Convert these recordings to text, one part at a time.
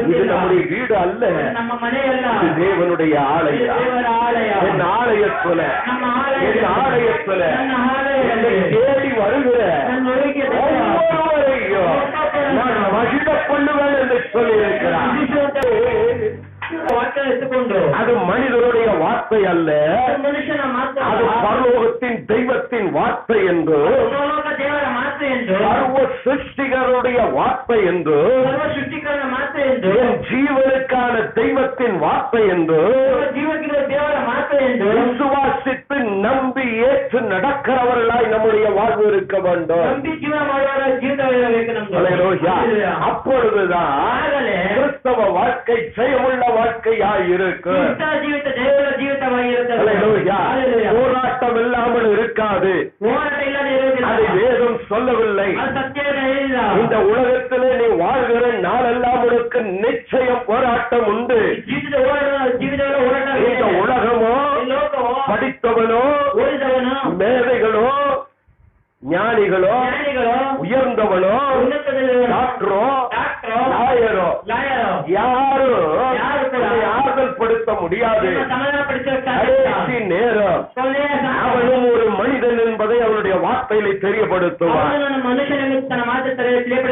இது நம்முடைய வீடு அல்ல, ನಮ್ಮ ಮನೆ ಅಲ್ಲ, இது தேவனுடைய ஆலயம். ದೇವರ ಆಲಯ. என் ஆலயத்துல ನಮ್ಮ ಆಲಯ, என் ஆலயத்துல ನನ್ನ ಆಲಯದಲ್ಲಿ தேடி வருகிற ನನ್ನೊಳಗೆ ஒவ்வொருவரையும் நான் மகிழ கொள்ளுவேன் என்று சொல்லி இருக்கிறார். ವಾಕ್ಯ ಎತ್ತುಕೊಂಡು அது மனிதனுடைய வார்த்தை அல்ல, ಮನುಷ್ಯನ ಮಾತು, அது பரலோகத்தின் தெய்வத்தின் வார்த்தை என்று, ಪರಲೋಕ ದೇವರ ಮಾತು ಎಂದು, சர்வ சிருஷ்டிகருடைய வார்த்தை என்று, ಸರ್ವ ಸೃಷ್ಟಿಕರನ ಮಾತು ಎಂದು, என் ஜீவனுக்கான தெய்வத்தின் வார்த்தை என்று ಜೀವಕ್ಕಿರುವ ದೇವರ ಮಾತು ಎಂದು விசுவாசித்து நம்பி ஏற்று நடக்கிறவர்களாய் நம்முடைய வாழ்வு இருக்க வேண்டும். ನಂಬಿ ಜೀವನ ಮಾಡುವವರ ಜೀವಿತವಿರಬೇಕು ನಮ್ದು. அல்லேலூயா. அப்பொழுதுதான் ಆಗಲೇ கிறிஸ்தவ வாழ்க்கை ஜெயமுள்ள வாழ்க்கையாய் இருக்கு. ಕ್ರಿಸ್ತ ಜೀವಿತ ದೇವರ ಜೀವಿತವಾಗಿರುತ್ತದೆ. அல்லேலூயா. போராட்டம் இல்லாமல் இருக்காது. ಹೋರಾಟ ಇಲ್ಲದೆ ಇರುವುದಿಲ್ಲ. அதை வேதம் சொல்லவில்லை. ಅದು ಸತ್ಯವೇ ಹೇಳಿಲ್ಲ. இந்த உலகத்திலே நீ வாழ்கிற நாளெல்லாம் உனக்கு நிச்சயம் போராட்டம் உண்டு. ಜೀವಿತಗಳ ಹೋರಾಟ இந்த உலகமோ ಲೋಕವೋ படித்தவனோ ಓದಿದವನು மேதைகளோ ஞானிகளோ உயர்ந்தவனோ டாக்டரோ லாயரோ யாரும் ஆறுதல் படுத்த முடியாது. கடைசி நேரம் அவனும் ஒரு மனிதன் என்பதை அவனுடைய வார்த்தையிலே தெரியப்படுத்துவார்.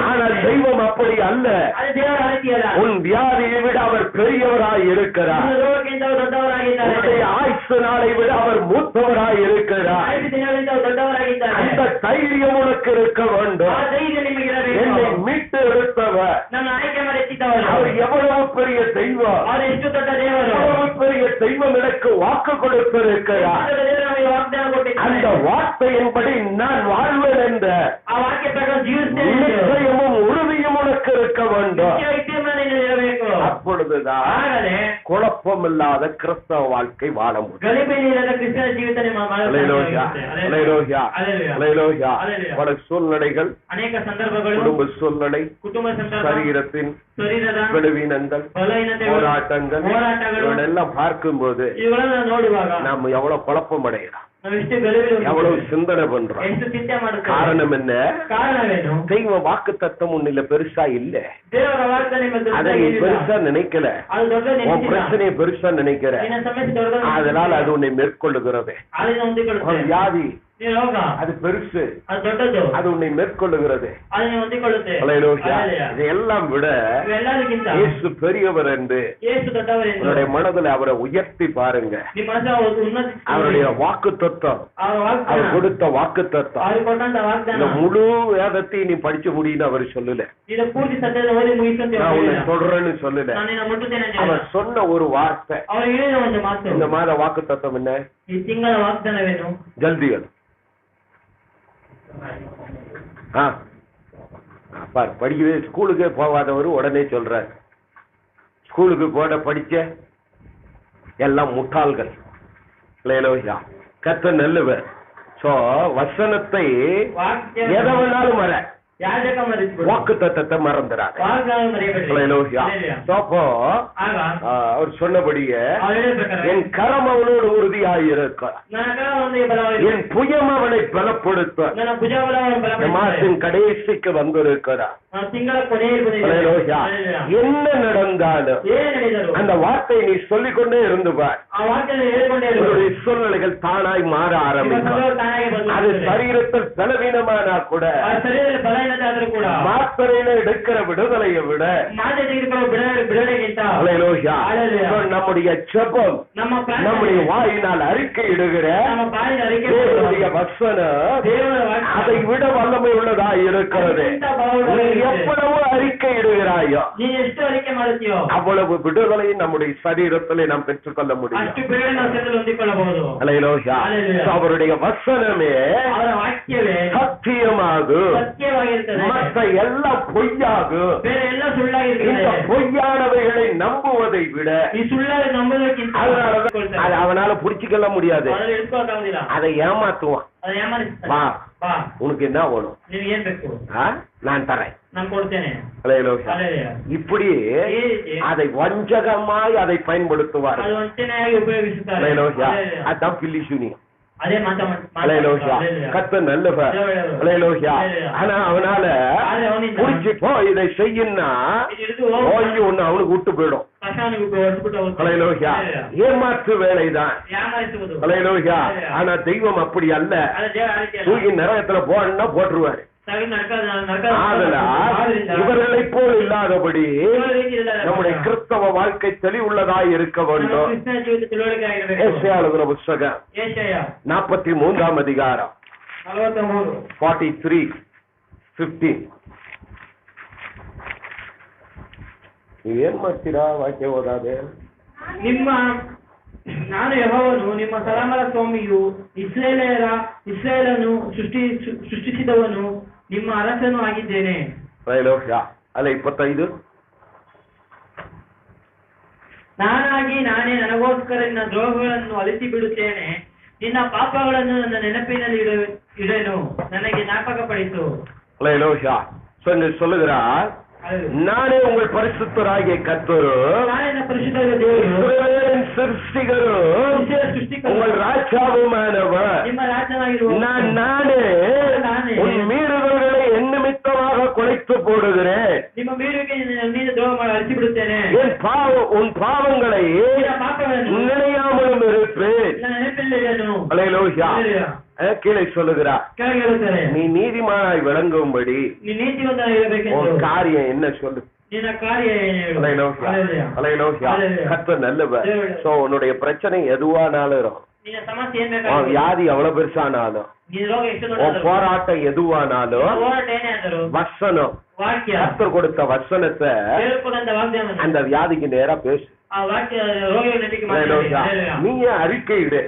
ஆனால் தெய்வம் அப்படி அல்ல. உன் வியாதியை விட அவர் பெரியவராய் இருக்கிறார். உன்னுடைய ஆயுசு நாளை விட அவர் மூத்தவராய் இருக்கிறார். அந்த தைரியம் உனக்கு இருக்க வேண்டும். என்னை மீட்டு எடுத்தவர் அவர் எவ்வளவு பெரிய தெய்வம், எவ்வளவு பெரிய தெய்வம் எனக்கு வாக்கு கொடுத்திருக்கிறார். அந்த வார்த்தையின்படி நான் வாழ்வேன் என்ற நிச்சயமும் உறுதியும் உனக்கு இருக்க வேண்டும். அப்பொழுதுதான் குழப்பம் இல்லாத கிறிஸ்தவ வாழ்க்கை வாழ முடியும். பல சூழ்நிலைகள், ಅನೇಕ ಸಂದರ್ಭಗಳು, குடும்ப சூழ்நிலை, ಕುಟುಂಬ ಸಂದರ್ಭ, சரீரத்தின் ಶರೀರದ பலவீனங்கள், போராட்டங்கள் எல்லாம் பார்க்கும்போது ಇವುಗಳನ್ನು ನೋಡುವಾಗ நாம் எவ்வளவு குழப்பம் அடைகிறோம், ನಾವೆಷ್ಟು ಗಲಿಬಿಲಿ, எவ்வளவு சிந்தனை பண்றோம். ಎಷ್ಟು ಚಿಂತೆ ಮಾಡುತ್ತೇವೆ. காரணம் என்ன? ಕಾರಣವೇನು? தெய்வ வாக்கு தத்துவம் உன்னில பெருசா இல்ல. ದೇವರ ವಾಗ್ದಾನ அதை நீ பெருசா நினைக்கல. ಅದು ದೊಡ್ಡ உன் ನೆನಪಿಲ್ಲ. பிரச்சனையை பெருசா நினைக்கிற. ನಿನ್ನ ಸಮಸ್ಯೆ ದೊಡ್ಡದು. அதனால அது உன்னை மேற்கொள்ளுகிறது. ಅದನ್ನು ಹೊಂದಿಕೊಳ್ಳುತ್ತೆ. வியாதி ನೀನು ರೋಗ அது பெருசு, ಅದು ದೊಡ್ಡದು. அது உன்னை மேற்கொள்ளுகிறது. ಅದನ್ನು ಹೊಂದಿಕೊಳ್ಳುತ್ತೆ. இதையெல்லாம் விட ಇವೆಲ್ಲದಕ್ಕಿಂತ இயேசு பெரியவர் என்று ಯೇಸು ದೊಡ್ಡವರೆಂದು உன்னுடைய மனதில் அவரை உயர்த்தி பாருங்க. ನಿಮ್ಮ ಮನಸ್ಸು ಉನ್ನತ அவருடைய வாக்கு தத்துவம், அவர் கொடுத்த வாக்கு தத்துவம், ಅವರು ಕೊಟ್ಟಂತ ವಾಗ್ದಾನ இந்த முழு வேதத்தையும் நீ படிச்சு முடியுன்னு அவர் சொல்லல. ಇದು ಪೂರ್ತಿ ಸತ್ಯದ ಓದಿ ಮುಗಿಸಂತ நான் உன்னை சொல்றேன்னு சொல்லல. ನಾನು ನಿನ್ನ ಮುಟ್ಟುತ್ತೇನೆ ಅಂತ அவர் சொன்ன ஒரு வார்த்தை, ಅವರು ಹೇಳಿದ ಒಂದು ಮಾತು. இந்த மாத வாக்கு தத்துவம் என்ன? ಈ ತಿಂಗಳ ವಾಗ್ದಾನವೇನು? ஜல்தி அது பார். படிக்கவே ஸ்கூலுக்கு போகாதவர் உடனே சொல்றார், ஸ்கூலுக்கு போட படிச்ச எல்லாம் முட்டாள்கள். கத்த நல்லவர். சோ வசனத்தை எதை வேணாலும் வர வாக்கு தத்தத்தை மறந்துறாரு. அவர் சொன்னபடியே என் கரம் அவனோடு உறுதியாயிருக்க, என் புயம் அவனை பலப்படுத்த மாசின் கடைசிக்கு வந்திருக்கிறார். என்ன நடந்தாலும் அந்த வார்த்தையை நீ சொல்லிக்கொண்டே இருந்து பார். சூழ்நிலைகள் தானாய் மாற ஆரம்பிக்கும். அது சரீரத்தில் பலவீனமானா கூட மாத்திரையில எடுக்கிற விடுதலையை விட நம்முடைய ஜெபம், நம்முடைய வாயினால் அறிக்கை இடுகிற வசனம் அதை விட வல்லமை உள்ளதா இருக்கிறது. எவ்வளவு அறிக்கை இடுகிறாயோ அவ்வளவு விடுதலை நம்முடைய சரீரத்திலே நாம் பெற்றுக்கொள்ள முடியும். அவருடைய வசனமே சத்தியமாகும், மற்ற எல்லாம் பொய்யாகும். இந்த பொய்யானவைகளை நம்புவதை விட அவனால புடிச்சுக்கொள்ள முடியாது. அதை ஏமாத்துவான். உனக்கு என்ன வேணும்? நான் தரேன். இப்படி அதை வஞ்சகமாய் அதை பயன்படுத்துவார். அதான் பில்லி சூனியம். ಅದೇ அல்லேலூயா. கர்த்தர் நல்லவர். அல்லேலூயா. ஆனா அவனால புடிச்சு போ இதை செய்யுன்னா ஓய்வு ஒண்ணு அவனுக்கு விட்டு போயிடும். அல்லேலூயா. ஏமாற்று வேலைதான். அல்லேலூயா. ஆனா தெய்வம் அப்படி அல்ல. தூக்கி நரகத்துல போனா போட்டுருவாரு. இவர்களை போல் இல்லாதபடி நம்முடைய கிறிஸ்தவ வாழ்க்கை தெளிவுள்ளதாய் இருக்க வேண்டும். புஸ்தகம் 43 அதிகாரம் 43:15. ಏನ್ ಮಾಡ್ತೀರಾ ವಾಕ್ಯ ಓದಾದೆ? ನಾನು ಯೆಹೋವನು ನಿಮ್ಮ ಸಲಾಮರ ಸ್ವಾಮಿಯು ಇಸ್ರಾಯೇಲನ್ನು ಸೃಷ್ಟಿಸಿದವನು ನಿಮ್ಮ ಅರಸನು ಆಗಿದ್ದೇನೆ. ಅಲ್ಲ 25. ನಾನೇ ನನಗೋಸ್ಕರ ನಿನ್ನ ದ್ರೋಹಗಳನ್ನು ಅಳಿಸಿ ಬಿಡುತ್ತೇನೆ, ನಿನ್ನ ಪಾಪಗಳನ್ನು ನನ್ನ ನೆನಪಿನಲ್ಲಿ ಇಡೆನು, ನನಗೆ ಜ್ಞಾಪಕಪಡಿಸು. சொல்லுகிறார், நானே உங்கள் பரிசுத்தராகிய கர்த்தரும் சிருஷ்டிகரும் உங்கள் ராஜாவுமானவர். நானே உன் மீறுதல்களை என் நிமித்தமாக குலைத்து போடுகிறேன். உன் பாவங்களை நினையாமலும் இருப்பேன். கீழே சொல்லுகிறார், நீ நீதிமானாய் விளங்கும்படி உன் காரியம் என்ன சொல்லு. கர்த்தர் நல்லவர். சோ உன்னுடைய பிரச்சனை எதுவானாலும், வியாதி எவ்வளவு பெருசானாலும், போராட்டம் எதுவானாலும், வசனம் கர்த்தர் கொடுத்த வசனத்தை அந்த வியாதிக்கு நேரா பேசு. நீ அறிக்கையிடு.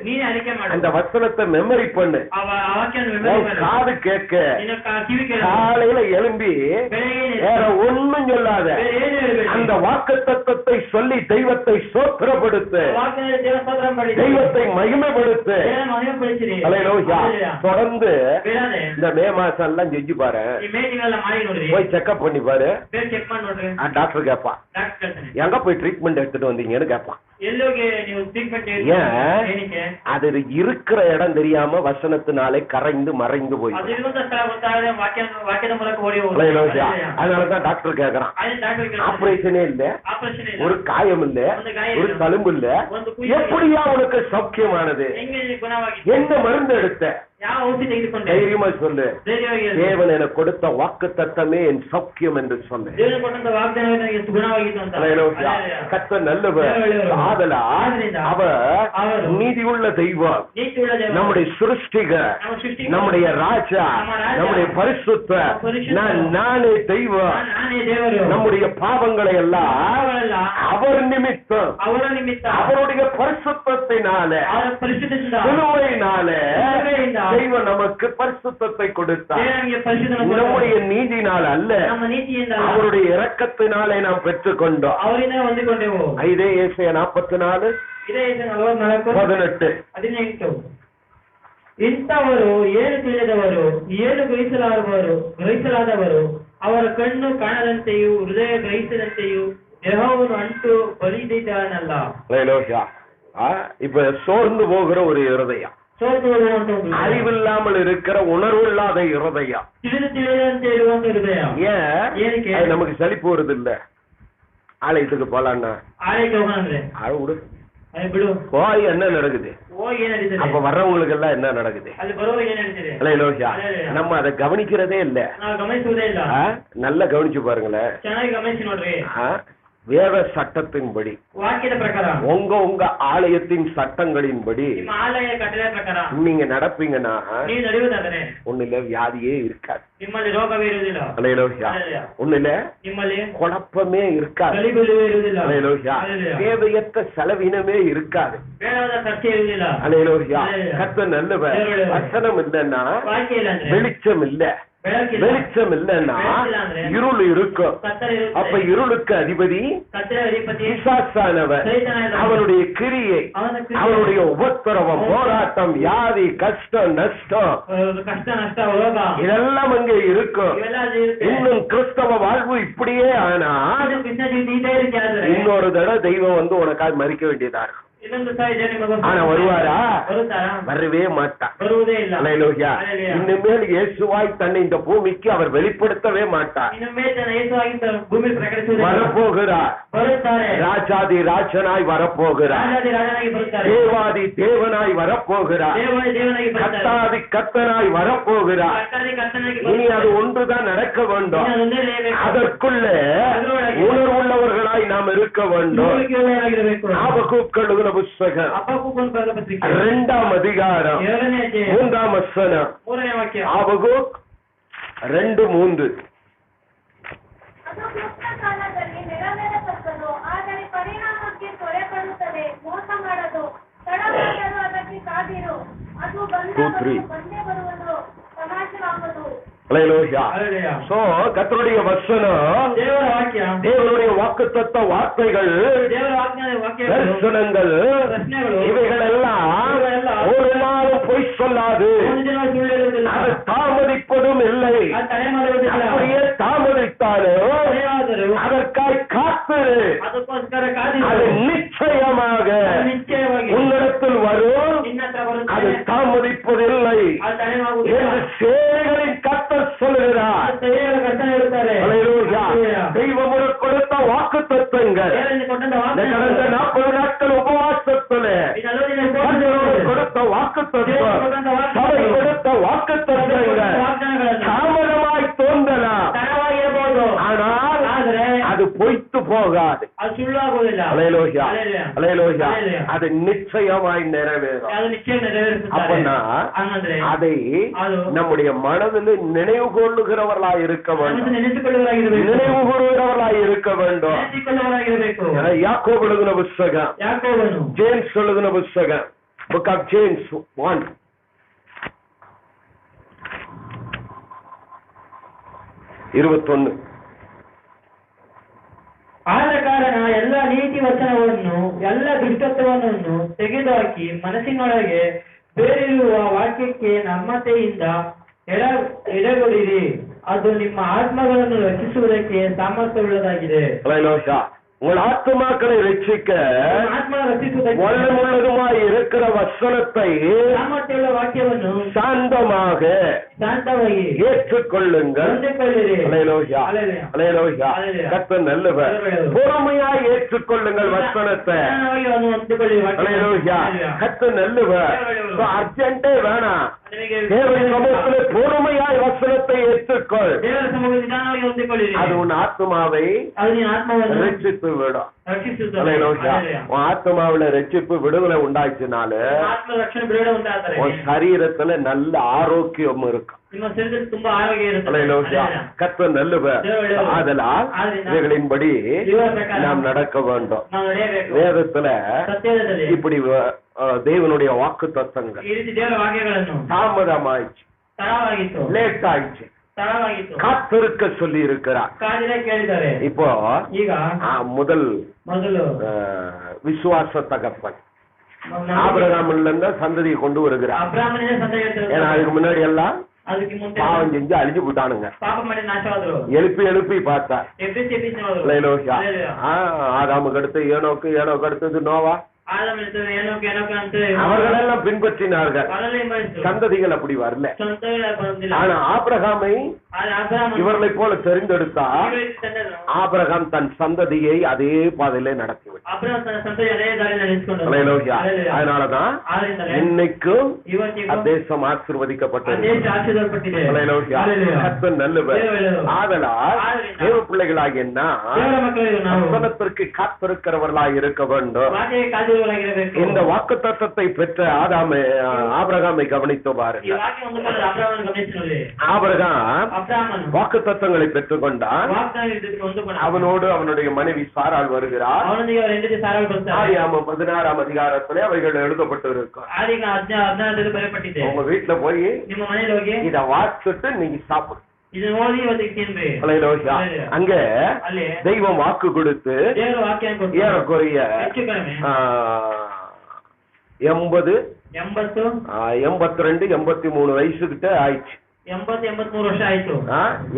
அந்த வசனத்தை மெமரி பண்ணு. காது கேட்க காலையில எழும்பி வேற ஒண்ணும் சொல்லாத. அந்த வாக்குத்தத்தத்தை சொல்லி தெய்வத்தை சோத்திரப்படுத்து, தெய்வத்தை மகிமைப்படுத்து. தொடர்ந்து இந்த மே மாசம் எல்லாம் செஞ்சு பாரு, போய் செக்அப் பண்ணி பாரு. டாக்டர் கேட்பான், எங்க போய் ட்ரீட்மெண்ட் எடுத்துட்டு வந்தீங்கன்னு கேட்பான். அது இருக்கிற இடம் தெரியாம வசனத்தினாலே கரைந்து மறைந்து போய், அதனாலதான் டாக்டர் கேக்குறான். ஆபரேஷனே இல்ல, ஒரு காயம் இல்ல, ஒரு தழும்பு இல்ல, எப்படியா உனக்கு சௌக்கியமானது? என்ன மருந்து எடுத்த? தைரியமா சொல்லு, தேவன் எனக்கு கொடுத்த வாக்கு தத்தமே என் சௌக்கியம் என்று சொல்லு. கர்த்தர் நல்லவர். அவர் நீதியுள்ள தெய்வம், நம்முடைய சிருஷ்டிகர், நம்முடைய ராஜா, நம்முடைய பரிசுத்தர். நானே தெய்வம். நம்முடைய பாவங்களை எல்லாம் அவர் நிமித்தம், அவருடைய பரிசுத்தத்தினால, சிலுவையினால தெய்வம் நமக்கு பரிசுத்தத்தை கொடுத்தார். நம்முடைய நீதினால் அல்ல, அவருடைய இரக்கத்தினாலே நாம் பெற்றுக்கொண்டோம். இதே ஏசாயா 44:18. ಇಂಥವರು ಏನು ತಿಳಿದವರು, ಏನು ಗ್ರಹಿಸಲಾದವರು, ಅವರ ಕಣ್ಣು ಕಾಣದಂತೆಯೂ ಹೃದಯ ಗ್ರಹಿಸದಂತೆಯೂ ಯೆಹೋವನು ಅಂಟು ಬಲಿದಿದ್ದಾನಲ್ಲ. இப்ப சோர்ந்து போகிற ஒரு இருதயம், அறிவில்லாமல் இருக்கிற உணர்வு இல்லாத இருதயம், ஏன் நமக்கு சலிப்பு வருது இல்ல? ஆலயத்துக்கு போலான்னா போய் என்ன நடக்குது? அப்ப வர்றவங்களுக்கு எல்லாம் என்ன நடக்குது? நம்ம அதை கவனிக்கிறதே இல்ல. நல்லா கவனிச்சு பாருங்களேன். வேத சட்டத்தின்படி, உங்க ஆலயத்தின் சட்டங்களின்படி நீங்க நடப்பீங்கன்னா ஒண்ணுல வியாதியே இருக்காது, ஒண்ணுல குழப்பமே இருக்காது, தேவையற்ற செலவினமே இருக்காது. கர்த்தர் நல்லவர். வசனம் இல்லைன்னா வெளிச்சம் இல்ல, வெளிச்சம் இல்லைன்னா இருள் இருக்கும். அப்ப இருளுக்கு அதிபதி பிசாசானவர், அவனுடைய கிரியை, அவனுடைய உபத்திரவம், போராட்டம், வியாதி, கஷ்டம், நஷ்டம் இதெல்லாம் அங்கே இருக்கும். இன்னும் கிறிஸ்தவ வாழ்வு இப்படியே ஆனா இன்னொரு தடவை தெய்வம் வந்து உனக்காக மறிக்க வேண்டியதா இருக்கும். ಇನ್ನೊಂದು ಸಾರಿ ನಿಮಗೋಸ್ಕರ ஆனா வருவாரா? ಬರುತ್ತಾರಾ? வரவே மாட்டார். ಬರುವುದೇ ಇಲ್ಲ. அல்லேலூயா. அல்லேலூயா. இனிமேல் இயேசுவாய் தன்னை இந்த பூமிக்கு அவர் வெளிப்படுத்தவே மாட்டார். ಇನ್ನೊಮ್ಮೆ ತನ್ನ ಯೇಸುವಾಗಿದ್ದ ಭೂಮಿ ಪ್ರಕಟಿಸುವುದಿಲ್ಲ. வரப்போகிறார். ಬರುತ್ತಾರೆ. ராஜாதி ராஜனாய் வரப்போகிறார். ರಾಜಾದಿ ರಾಜನಾಗಿ ಬರುತ್ತಾರೆ. தேவாதி தேவனாய் வரப்போகிறார். ದೇವಾದಿ ದೇವನಾಗಿ ಬರುತ್ತಾರೆ. கர்த்தாதி கர்த்தனாய் வரப்போகிறார். ಕರ್ತನಾಗಿ ಕರ್ತನಾಗಿ இனி ಬರುತ್ತಾರೆ. அது ஒன்றுதான் நடக்க வேண்டும். ಅದೊಂದೇ ನಡೆಯಬೇಕು. அதற்குள்ளே உணர்வுள்ளவர்களாய் நாம் இருக்க வேண்டும். ತಿಳುವಳಿಕೆಯುಳ್ಳವರಾಗಿರಬೇಕು. ஆபகுக் எழுதின புத்தகம் ಹಬಕ್ಕೂಕನ ಬರೆದ ಪತ್ರಿಕೆ 2ஆம் அதிகாரம் 2ನೇ ಅಧ್ಯಾಯ 3ஆம் வசனம். 3ನೇ ವಾಕ್ಯ. ஆபகுக் 2:3. ಅದು ಕ್ಲುಪ್ತ ಕಾಲದಲ್ಲಿ ನೆರವೇರತಕ್ಕದ್ದು, ಆದರೆ ಪರಿಣಾಮಕ್ಕೆ ತ್ವರೆಪಡುತ್ತದೆ, ಮೋಸ ಮಾಡದು, ತಡವಾದರೂ ಅದಕ್ಕೆ ಕಾದಿರು, ಅದು ಬಂದೇ ಬರುವುದು, ತಮಾಷೆವಾಗುವುದು. அல்லேலூயா. அல்லேலூயா. சோ கர்த்தருடைய வசனம், ದೇವರ ವಾಕ್ಯ, தேவனுடைய வாக்குத்தத்த வார்த்தைகள், ದೇವರ ವಾಕ್ಯಗಳು, தரிசனங்கள், ಪ್ರಶ್ನೆಗಳು, இவைகள் எல்லாம் ஒரு நாளும் பொய் சொல்லாது. ಒಂದು ದಿನ ಸುಳ್ಳು ಹೇಳುವುದಿಲ್ಲ. அது தாமதிப்பதும் இல்லை. ಅದು ತಡೆ ಮಾಡುವುದಿಲ್ಲ. அப்படியே தாமதித்தாலும் ತಡೆಯಾದರೂ அதற்காய் காத்திரு. ಅದಕ್ಕೋಸ್ಕರ அது ಕಾದಿರು. நிச்சயமாக ನಿಶ್ಚಯವಾಗಿ உன்னிடத்தில் வரும். ನಿನ್ನ ಹತ್ರ அது ಬರುತ್ತದೆ. தாமதிப்பதில்லை ಅದು ತಡೆಯುವುದಿಲ್ಲ. என்று சேனைகளின் கர்த்தர் சொல்லுகிறார். ದೇವರ ಕರ್ತನ ಹೇಳುತ್ತಾರೆ. அல்லேலூயா. அல்லேலூயா. தெய்வம் உனக்கு கொடுத்த வாக்குத்தத்தங்கள், ದೇವರಿಂದ ಕೊಟ್ಟಂತ இந்த கடந்த ವಾಕ್ಯ, 40 நாட்கள் உபவாசத்திலே ಈ 40 ದಿನ கர்த்தர் கொடுத்த வாக்குத்தத்தம், சபை கொடுத்த வாக்குத்தத்தங்கள் ವಾಗ್ದಾನಗಳನ್ನು தாமதமாய் தோன்றலாம், ತಡವಾಗಿರಬಹುದು, ஆனால் ಆದರೆ அது பொய்த்து போகாது. ಅದು ಸುಳ್ಳು ಆಗುವುದಿಲ್ಲ. அல்லேலூயா. அல்லேலூயா. அல்லேலூயா. அல்லேலூயா. அது நிச்சயமாய் நிறைவேறும். ಅದು ನಿಶ್ಚಯ ನೆರವೇರಿಸುತ್ತಾರೆ. அப்பனா ಹಂಗಂದ್ರೆ அதை அது நம்முடைய மனதில் நினைவு கொள்ளுகிறவர்களாய் இருக்க வேண்டும். ನೆನೆಸಿಕೊಳ್ಳುವವರಾಗಿರಬೇಕು. நினைவு கூறுகிறவர்களாய் இருக்க வேண்டும். ನೆನೆಸಿಕೊಳ್ಳುವವರಾಗಿರಬೇಕು. யாக்கோபு எழுதின புத்தகம், ಯಾಕೋಬನು ஜேம்ஸ் எழுதின புத்தகம், புக் ஆஃப் ஜேம்ஸ் 1:21. ಆದ ಕಾರಣ ಎಲ್ಲ ನೀತಿ ವಚನವನ್ನು ಎಲ್ಲ ದುಷ್ಟತ್ವವನ್ನು ತೆಗೆದುಹಾಕಿ ಮನಸ್ಸಿನೊಳಗೆ ಬೇರಿರುವ ವಾಕ್ಯಕ್ಕೆ ನಮ್ಮತೆಯಿಂದ ಎಡೆಗೊಡಿರಿ, ಅದು ನಿಮ್ಮ ಆತ್ಮಗಳನ್ನು ರಕ್ಷಿಸುವುದಕ್ಕೆ ಸಾಮರ್ಥ್ಯವುಳ್ಳದಾಗಿದೆ. அல்லேலூயா. உங்கள் ஆத்துமாக்களை ரட்சிக்க ಆತ್ಮ ರಕ್ಷಿಸುವುದಕ್ಕೆ வல்லமுள்ளதுமாய் இருக்கிற வசனத்தை ಸಾಮರ್ಥ್ಯವುಳ್ಳ ವಾಕ್ಯವನ್ನು சாந்தமாக ಶಾಂತವಾಗಿ ஏற்றுக்கொள்ளுங்கள். ಹೊಂದಿಕೊಳ್ಳಿರಿ. அல்லேலூயா. அல்லேலூயா. அல்லேலூயா. அல்லேலூயா. கர்த்தர் நல்லவர். அல்லேலூயா. பொறுமையாய் ஏற்றுக்கொள்ளுங்கள் வசனத்தை. ನಿಧಾನವಾಗಿ ಅದನ್ನು ಹೊಂದಿಕೊಳ್ಳಿರಿ ವಾಕ್ಯವನ್ನು. அல்லேலூயா. அல்லேலூயா. கர்த்தர் நல்லவர். அல்லேலூயா. அர்ஜென்ட்டே வேணாம். ನಿಮಗೆ தேவ சமூகத்தில் பொறுமையாய் வசனத்தை ஏற்றுக்கொள். ದೇವರ ಸಮ್ಮುಖ ನಿಧಾನವಾಗಿ ಹೊಂದಿಕೊಳ್ಳಿರಿ. அது உன் ஆத்மாவை ಅದು ನಿನ್ನ ಆತ್ಮವನ್ನು ரட்சித்து விடும். ರಕ್ಷಿಸುತ್ತದೆ. அல்லேலூயா. அல்லேலூயா. உன் ஆத்மாவில ரட்சிப்பு விடுதலை உண்டாச்சுனால ಆತ್ಮ ರಕ್ಷಣೆ ಬಿಡುಗಡೆ ಉಂಟಾದರೆ உன் சரீரத்துல நல்ல ஆரோக்கியம் இருக்கும். ನಿಮ್ಮ ಶರೀರದಲ್ಲಿ ತುಂಬಾ ಆರೋಗ್ಯ ಇರುತ್ತದೆ. அல்லேலூயா. அல்லேலூயா. கர்த்தர் நல்லவர். ஆதலால் ஆதலினால் இவைகளின்படி ದೇವರ ಪ್ರಕಾರ நாம் நடக்க வேண்டும். ನಾವು ನಡೆಯಬೇಕು. வேதத்துல ಸತ್ಯದಲ್ಲಿ இப்படி தேவனுடைய வாக்கு தத்தங்கள் ಈ ರೀತಿ ದೇವರ ವಾಕ್ಯಗಳನ್ನು தாமதமாயிடுச்சு, ತಡವಾಗಿತ್ತು லேட் ஆயிடுச்சு, ತಡವಾಗಿತ್ತು காத்திருக்க சொல்லி இருக்கிறார். ಕಾದಿರ ಕೇಳಿದ್ದಾರೆ. இப்போ ಈಗ முதல் ಮೊದಲು விசுவாச தகப்பன் ஆபிரகாமில் இருந்து சந்ததியை கொண்டு வருகிறார். ಅಬ್ರಾಹ್ಮಣನೇ ಸಂತತಿ ஏன்னா ಹೇಳ್ತಾರೆ. அதுக்கு முன்னாடி எல்லாம் ಅದಕ್ಕೆ ಮುಂದೆ பாவம் செஞ்சு அழிஞ்சு போட்டானுங்க. ಪಾಪ ಮಾಡಿ ನಾಶವಾದ್ರು. எழுப்பி எழுப்பி பார்த்தா ಎಬ್ಬಿಸಿ ಎಬ್ಬಿಸಿ ಹೋದ್ರು. அல்லேலூயா. அல்லேலூயா. ஆதாமுக்கு அடுத்து ஏனோக்கு அடுத்தது நோவா, ಆದಾಮ ಇರ್ತದೆ, ಏನೋಕೆ ಅಂತ அவர்களெல்லாம் பின்பற்றினார்கள். ಅದರಲ್ಲಿ ಹಿಂಬಾಲಿಸಿದ್ರು. சந்ததிகள் அப்படி வரல. ಸ್ವಂತವೇ ಬಂದಿಲ್ಲ. ஆனா ஆபிரகாமை ಆದ್ರೆ ಅಬ್ರಾಹ್ಮನು இவர்களை போல தெரிந்தெடுத்தா ಈ ರೀತಿ ತಂದನು. ஆபிரகாம் தன் சந்ததியை அதே பாதையிலே நடத்திவிட்டார். ಅಬ್ರಾಹ್ಮನು ತನ್ನ ಸಂತತಿ ಅದೇ ದಾರಿಯಲ್ಲಿ ನಡೆಸಿಕೊಂಡನು. அல்லேலூயா. அல்லேಲೂயா. அதனாலதான் ಆದ್ದರಿಂದಲೇ இன்னைக்கும் ಇವತ್ತಿಗೂ தேசம் ಆ ஆசீர்வதிக்கப்பட்டது. ದೇಶ ಆಶೀರ್ವದಿಸಲ್ಪಟ್ಟಿದೆ. அல்லேலூயா. அல்லேலூயா. கர்த்தர் நல்லவர். தேவ- ஆதலால் ஆதலினால் தேவ பிள்ளைகளாகிய நாம் ದೇವರ ಮಕ್ಕಳಿಗೆ ನಾವು வசனத்திற்கு காத்திருக்கிறவர்களாய் இருக்க வேண்டும். ವಾಕ್ಯಕ್ಕೆ ಕಾದಿರುವವರಾಗಿರಬೇಕು. இந்த வாக்குத்தத்தத்தை பெற்ற ஆபிரகாமை கவனித்து ಈ பாருங்க. ವಾಕ್ಯ ಹೊಂದಿಕೊಂಡ ಅಬ್ರಾಹ್ಮನನ್ನು ಗಮನಿಸಿ ನೋಡಿ. ஆபிரகாம் ಅಬ್ರಾಹ್ಮನು வாக்குத்தத்தங்களை பெற்றுக்கொண்டான். ವಾಗ್ದಾನ ಇದಕ್ಕೆ ಹೊಂದಿಕೊಂಡ. அவனோடு அவனுடைய மனைவி சாராள் வருகிறார். ಅವನೊಂದಿಗೆ ಅವರ ಹೆಂಡತಿ ಸಾರಾಳು ಬರ್ತಾರೆ. ஆதியாகமம் 16ஆம் அதிகாரத்திலே அவைகள் எழுதப்பட்டு இருக்கும். ಆದಿಗ 16 ಬರೆಯಪಟ್ಟಿದೆ. உங்க வீட்டுல போய் ನಿಮ್ಮ ಮನೆಯಲ್ಲಿ ಹೋಗಿ இத வாசிட்டு நீங்க சாப்பிடு. ಇದನ್ನ ಓದಿ ಇವತ್ತಿಗೆ ತಿನ್ರಿ. அல்லேலூயா. அங்க ಅಲ್ಲಿ தெய்வம் வாக்கு கொடுத்து ದೇವರ ವಾಕ್ಯ ಕೊಟ್ಟು ஏறக்குறைய ಹೆಚ್ಚು ಕಡಿಮೆ 80 80 82 83 வயசுகிட்ட ஆயிடுச்சு. 83 ವರ್ಷ ಆಯ್ತು.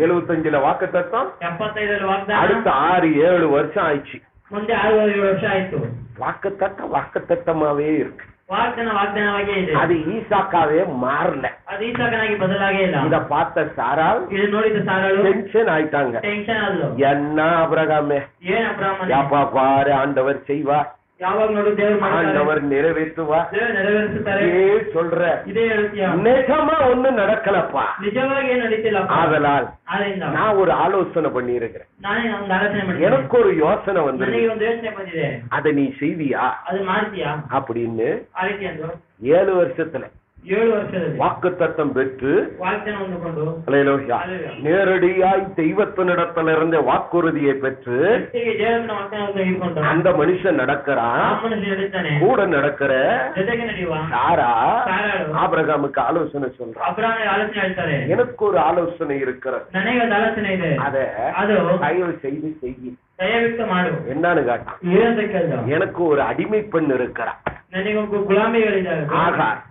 75ல வாக்கு தத்தம், 75 ವಾಗ್ದಾನ, அடுத்த 6-7 வருஷம் ஆயிடுச்சு. ಮುಂದೆ 6 ವರ್ಷ ಆಯ್ತು. வாக்குத்தத்தமாவே இருக்கு. வாக்தனவாகவே ಇದೆ. அது ஈசாக்காவே மாறல. ಅದು ಈಸಾಕನಾಗಿ ಬದಲಾಗೇ ಇಲ್ಲ. இத பார்த்த சாராள் ಇದು ನೋಡಿದ ಸಾರಾಳು டென்ஷன் ஆயிட்டாங்க. ಟೆನ್ಷನ್ ಆದ್ಲು. என்ன ஆபிரகாமே, ಏನ್ ಅಬ್ರಾಹ್ಮಣ, ಯಾಪಾ பாரு ஆண்டவர் செய்வா, ಯಾವಾಗ ನೋಡು ದೇವರು ಮಾಡ್ತಾರೆ, ஆண்டவர் நிறைவேற்றுவா, ದೇವರು ನೆರವೇರಿಸುತ್ತಾರೆ. ஏ சொல்ற ಇದೇ ಹೇಳ್ತೀಯ. நிஜமா ஒண்ணு நடக்கலப்பா. ನಿಜವಾಗಿ ಏನು ನಡೀತಿಲ್ಲ. ஆதலால் ಆದ್ರಿಂದ நான் ஒரு ஆலோசனை பண்ணி இருக்கிறேன். ನಾನೇ ಒಂದು ಆಲೋಚನೆ ಮಾಡಿದ್ದೀನಿ. எனக்கு ஒரு யோசனை வந்து ನನಗೆ ಒಂದು ಯೋಚನೆ ಬಂದಿದೆ. அதை நீ செய்வியா ಅದು ಮಾಡ್ತೀಯಾ அப்படின்னு ಆ ರೀತಿ ಅಂದ್ರು. 7 வருஷத்துல 7 ವರ್ಷದಲ್ಲಿ வாக்குத்தத்தம் பெற்று ವಾಗ್ದಾನ ಹೊಂದಿಕೊಂಡು அல்லேலூயா நேரடியாய் தெய்வத்தினிடத்திலிருந்து வாக்குறுதியை பெற்று ದೇವರ ವಾಗ್ದಾನ ತೆಗೆದುಕೊಂಡು அந்த மனுஷன் நடக்கிறான். ಮನುಷ್ಯ ನಡೀತಾನೆ. கூட நடக்கிற ಜೊತೆಗೆ ನಡೆಯುವ சாரா ಸಾರಾಳು ஆபிரகாமுக்கு ஆலோசனை சொல்றான். ಅಬ್ರಾಹ್ಮನಿಗೆ ಆಲೋಚನೆ ಹೇಳ್ತಾರೆ. எனக்கு ஒரு ஆலோசனை இருக்கிறது, ನನಗೆ ಒಂದು ಆಲೋಚನೆ ಇದೆ. அது ಅದು தயவு செய்து செய்யி. ದಯವಿಟ್ಟು ಮಾಡು. என்னன்னு கேட்டான். ಏನಂತ ಕೇಳ್ದ. எனக்கு ஒரு ಅಡಿಮೆ பெண் இருக்கிறா, ನನಗೊಬ್ಬ ಗುಲಾಮಿಗಳಿದ್ದಾರೆ. ஆகார்.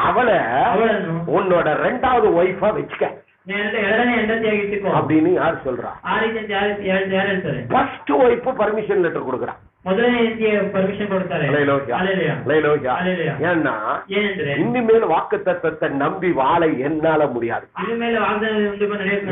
அவளನ್ನು உன்னோட 2வது ஒய்ஃபா வச்சுக்க ಎರಡನೇ ಹೆಂಡತಿಯಾಗಿ ಇಟ್ಟುಕೋ அப்படின்னு யார் சொல்றா? ಆ ರೀತಿ ಯಾರು ಹೇಳ್ತಾರೆ? ಫಸ್ಟ್ ஒய்ஃப் பர்மிஷன் லெட்டர் கொடுக்குறான். ಮೊದಲನೇ ಹೆಂಡತಿಗೆ ಪರ್ಮಿಷನ್ ಕೊಡ್ತಾರೆ. ஏன்னா ಏನಂದ್ರೆ இனிமேல் வாக்குத்தத்தத்தை நம்பி வாழ என்னால முடியாது. இனிமேல்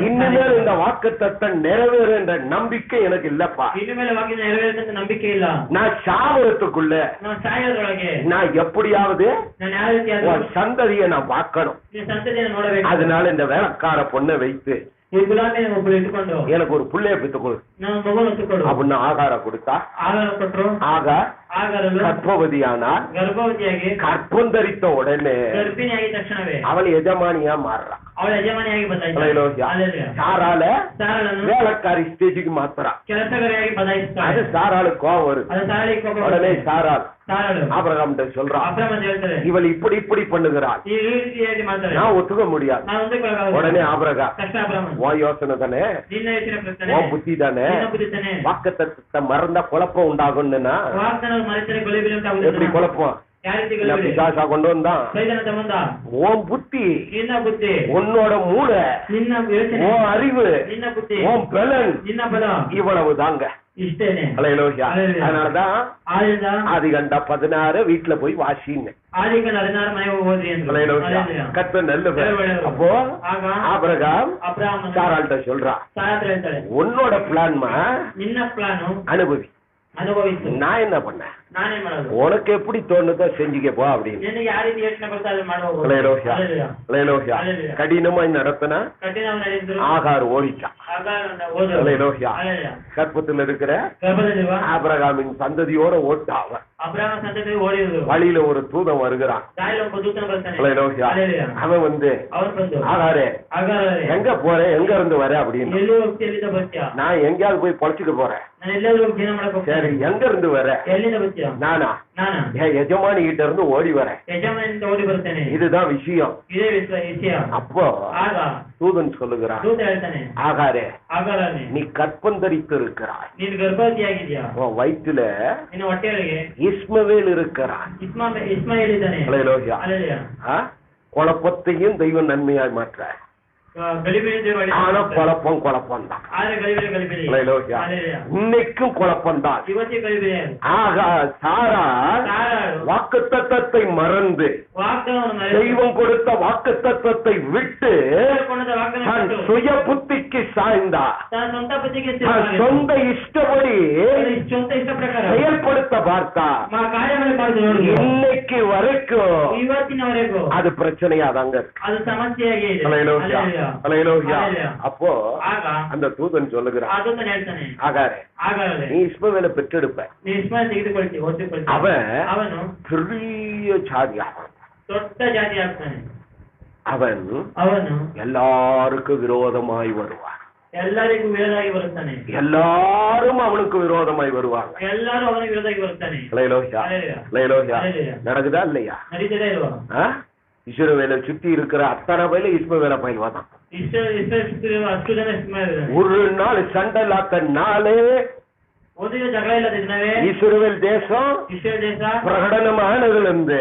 இனிமேல் இந்த வாக்குத்தத்தை நிறைவேறுன்ற நம்பிக்கை எனக்கு இல்லப்பா. இனிமேல் வாக்கு நிறைவேறுன்ற நம்பிக்கை இல்ல. நான் சாவறதுக்குள்ள நான் சாயறதுக்குள்ள நான் எப்படியாவது நான் யாரையாவது சந்ததியை நான் பார்க்கணும். சந்ததியை ನೋಡಬೇಕು. அதனால இந்த வேலைக்கார பொண்ணை வைத்து எனக்கு ஒரு புள்ளைய பெற்றுக்கொடு அப்படின்னு ஆகார கொடுத்தா. ஆகார் கர்ப்பவதியானால் கர்ப்பம் தரித்த உடனே அவள் எஜமானியா மாறுறான். சாரால வேலைக்காரி ஸ்டேஜுக்கு மாத்துறான். அது சாராளு கோவம் வருது. உடனே சாராள் ஆபிரகாம் சொல்றான், இவள் இப்படி இப்படி பண்ணுகிறாள், நான் ஒத்துக்க முடியாது. உடனே ஆபிரகாம் யோசனை தானே, புத்தி தானே, வாக்குத்தத்தத்தை மறந்தா குழப்பம் உண்டாகும்னா எப்படி குழப்பம் பிசாசா கொண்டு வந்தான். உன் புத்தி, உன்னோட மூளை, உன் அறிவு, உன் பலன் இவ்வளவு தாங்க. அதனாலதான் ஆதிகண்ட 16 வீட்டுல போய் வாசிங்க. கத்த நல்ல. அப்போ ஆபிரகாம் சாராள்கிட்ட சொல்றான், உன்னோட பிளான்மா அனுபவி, நான் என்ன பண்ணேன், உனக்கு எப்படி தோணுதோ செஞ்சுக்கப்போ அப்படின்னு. கடினமாய் நடத்தினா ஆகார் ஓடிச்சான். கற்பத்தில் இருக்கிற ஆபிரகாமின் சந்ததியோட ஓட்டாவ வழியில ஒரு தூதன் வருகிறான். அவன் வந்து ஆகாரே எங்க போறேன், எங்க இருந்து வர அப்படின்னு. நான் எங்கேயாவது போய் பொழைச்சுக்க போறேன். சரி, எங்க இருந்து வர? நானா என் எஜமானி கிட்ட இருந்து ஓடி வரேன். இதுதான் விஷயம். அப்போ தூதன் சொல்லுகிறான், ஆகாரே நீ கற்பந்தரித்து இருக்கிறாய், உன் வயிற்றுல இஸ்மவேல் இருக்கிறான். குழப்பத்தையும் தெய்வம் நன்மையாய் மாற்ற. ஆனா குழப்பம் தான், இன்னைக்கும் குழப்பம் தான். ஆகா சாரா வாக்குத்தத்தத்தை மறந்து தெய்வம் கொடுத்த வாக்குத்தத்தத்தை விட்டு தன் சுய புத்திக்கு சாய்ந்தா, சொந்த இஷ்டப்படி செயல்படுத்த பார்த்தா, இன்னைக்கு வரைக்கும் அது பிரச்சனையா தாங்க. அப்போ அந்த தூதன் சொல்லுகிறான், நீ இஸ்மவேலை பெற்றெடுப்ப, அவன் பெரிய ஜாதி, அவன் எல்லாருக்கும் விரோதமாய் வருவான். எல்லாரும் அவனுக்கு விரோதமாய் வருவாங்க. நடக்குதா இல்லையா? இஸ்ரவேலை சுத்தி இருக்கிற அத்தனை பேர்ல இஸ்மவேல பயில்வான். ஒரு நாள் சண்டை இல்லாத நாளே இஸ்ரவேல் தேசம் பிரகடனமானதுல இருந்து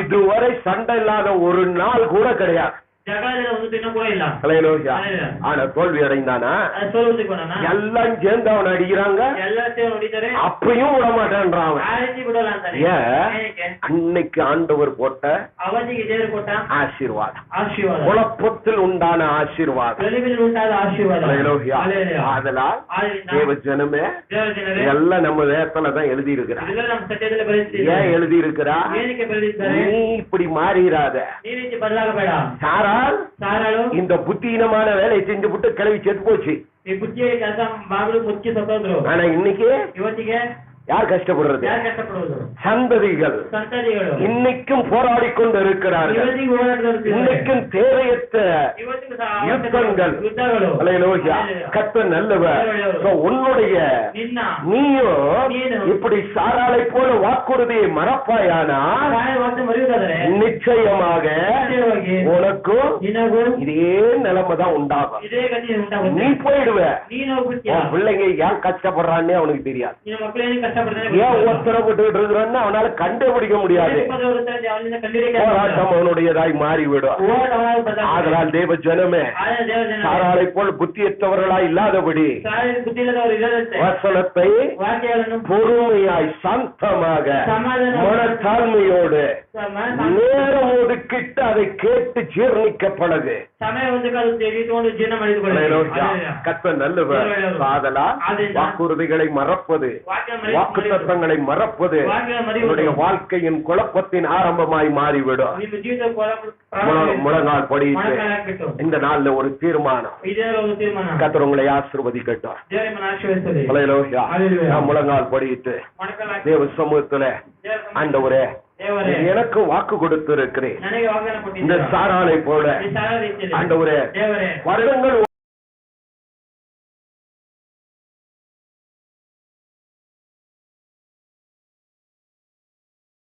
இதுவரை சண்டை இல்லாத ஒரு நாள் கூட கிடையாது. ಜಗಳದಲ್ಲಿ ಒಂದು ದಿನ ಕೂಡ ಇಲ್ಲ. ஹல்லேலூயா. ஆனா தோல்வி அடைந்தானா? ಸೋಲುವುದಕ್ಕೆ ಬಂದಾನ. எல்லாம் சேர்ந்து அவனை அடிக்கிறாங்க, ಎಲ್ಲ ಸೇರಿ ನೋಡಿದ್ದಾರೆ, அப்பயும் விட மாட்டேன்றான் அவன். ಆ ರೀತಿ ಬಿಡೋಲ್ಲ ಅಂತಾನೆ. ஏன்? அன்னைக்கு ஆண்டவர் போட்ட ಅವನಿಗೆ ದೇವರು ಕೊಟ್ಟ ஆசீர்வாதம், ಆಶೀರ್ವಾದ, குழப்பத்தில் உண்டான ஆசீர்வாதம். ಗಲಿಬಿಲಿ ಉಂಟಾದ ಆಶೀರ್ವಾದ. ஹல்லேலூயா. அதனால் தேவ ஜனமே எல்லாம் நம்ம வேதத்துல தான் எழுதி இருக்கிறார். ಇದೆಲ್ಲ ನಮ್ಮ ಸತ್ಯದಲ್ಲಿ ಬರೆದಿದ್ದಾರೆ. ஏன் எழுதி இருக்கிறா? ಏನಕ್ಕೆ ಬರೆದಿದ್ದಾರೆ? நீ இப்படி மாறிராத. ಈ ರೀತಿ ಬದಲಾಗಬೇಡ. சாராள் இந்த புத்தியினமான வேலையை செஞ்சு விட்டு கிளவி செத்து போச்சு. ಈ ಬುದ್ಧಿಯ ಕೆಲಸ ಮಾಡಲು ಮುಚ್ಚಿ ಸತ್ತೋದ್ರು. ஆனா இன்னைக்கு ಇವತ್ತಿಗೆ யார் கஷ்டப்படுறது? ಯಾರು ಕಷ್ಟಪಡುವುದು? சந்ததிகள் ಸಂತತಿಗಳು இன்னைக்கும் போராடி கொண்டு இருக்கிறார்கள். ಇವತ್ತಿಗೆ ಹೋರಾಡುತ್ತಿದ್ದಾರೆ. இன்னைக்கும் தேவையற்ற ಇವತ್ತಿಗೂ யுத்தங்கள். ಯುದ್ಧಗಳು. ஹல்லேலூயா. கர்த்தர் நல்லவர். உன்னுடைய ನಿನ್ನ நீயும் இப்படி சாராளை போல வாக்குறுதியை மறப்பாயானா ವಾಕ್ಯ ಮರೆಯುವುದಾದರೆ நிச்சயமாக உனக்கும் ನಿನಗೂ இதே நிலைமை தான் உண்டாகும். ಇದೇ ಗತಿ ಉಂಟಾಗುತ್ತೆ. நீ போயிடுவ. ನೀನು ಹೋಗ್ಬಿಡ್ತೀಯ. உன் பிள்ளைங்க ஏன் கஷ்டப்படுறான்னே அவனுக்கு தெரியாது. ನಿನ್ನ ಮಕ್ಕಳೇನು ಕಷ್ಟಪಡ್ತಾರೆ? ஏன் ஒத்தரப்பட்டு இருக்கிறான்னு அவனால கண்டுபிடிக்க முடியாது. போராட்டம் அவனுடையதாய் மாறிவிடும். ஆதலால் தேவ ஜனமே சாராளை போல் புத்தியற்றவர்களாய் இல்லாதபடி வசனத்தை பொறுமையாய் சாந்தமாக மனத்தாழ்மையோடு நேரம் ஒதுக்கிட்டு அதை கேட்டு ஜீர்ணிக்கப்படது. கர்த்தர் நல்லவர். ஆதலால் வாக்குறுதிகளை மறப்பது, வாக்குத்தத்தங்களை மறப்பது என்னுடைய வாழ்க்கையின் குழப்பத்தின் ஆரம்பமாய் மாறிவிடும். முழங்கால் படியிட்டு இந்த நாள்ல ஒரு தீர்மானம். கர்த்தர் உங்களை ஆசீர்வதிக்கட்டும். ஹல்லேலூயா. நான் முழங்கால் படியிட்டு தேவ சமூகத்துல ஆண்டவரே எனக்கு வாக்கு கொடுத்து இருக்கிறேன். இந்த சாராளை போல ஆண்டவரே வருடங்கள்